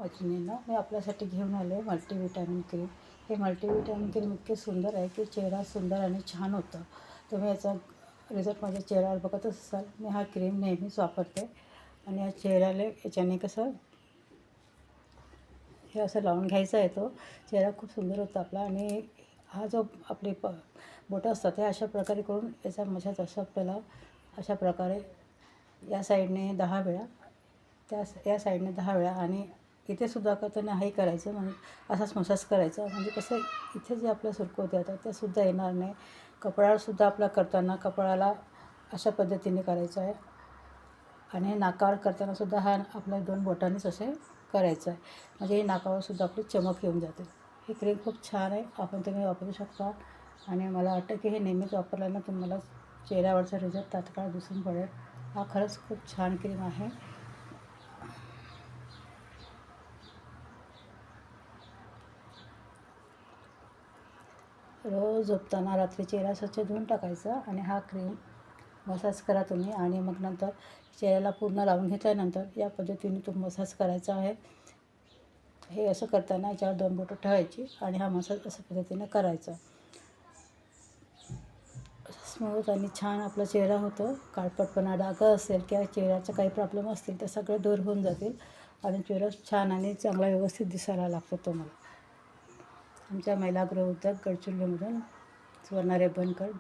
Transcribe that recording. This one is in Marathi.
मैत्रिणींनो, मी आपल्यासाठी घेऊन आले मल्टीविटॅमिन क्रीम. हे मल्टीविटॅमिन क्रीम इतके सुंदर आहे की चेहरा सुंदर आणि छान होतं. तुम्ही याचा रिझल्ट माझ्या चेहऱ्यावर बघतच असाल. मी हा क्रीम नेहमीच वापरते आणि या चेहऱ्याला याच्याने कसं हे असं लावून घ्यायचा आहे. तो चेहरा खूप सुंदर होता आपला. आणि हा जो आपले बोटं असतात हे अशा प्रकारे करून याचा मसाज असं आपल्याला अशा प्रकारे या साईडने 10 वेळा, या साईडने 10 वेळा आणि इथे सुद्धा करताना हे करायचं. म्हणजे असाच मसाज करायचा. म्हणजे कसं इथे जे आपल्या सुरकुत्या येतात त्यासुद्धा येणार नाही. कपाळावरसुद्धा आपला करताना कपाळाला अशा पद्धतीने करायचं आहे. आणि नाकावर करताना सुद्धा हा आपल्या 2 बोटांनीच असे करायचं आहे. म्हणजे हे नाकावरसुद्धा आपली चमक येऊन जाते. ही क्रीम खूप छान आहे. तुम्ही वापरू शकता. आणि मला वाटतं की हे नेहमीच वापरल्यानं तुम्हाला चेहऱ्यावरचा रिझल्ट तात्काळ दिसून पडेल. हा खरंच खूप छान क्रीम आहे. रोज झोपताना रात्री चेहरा स्वच्छ धुवून टाकायचा आणि हा क्रीम मसाज करा तुम्ही. आणि मग नंतर चेहऱ्याला पूर्ण लावून घेतल्यानंतर या पद्धतीने तो मसाज करायचा आहे. हे असं करताना याच्यावर 2 बोटं ठेवायची आणि हा मसाज अशा पद्धतीने करायचा. स्मूथ आणि छान आपला चेहरा होतो. काळपटपणा, डाग असेल किंवा चेहऱ्याचे काही प्रॉब्लेम असतील ते सगळे दूर होऊन जातील आणि चेहरा छान आणि चांगला व्यवस्थित दिसायला लागतो तुम्हाला. आमच्या महिला गृह उद्योग गडचिरोलीमधून सुवर्णा रेबनकर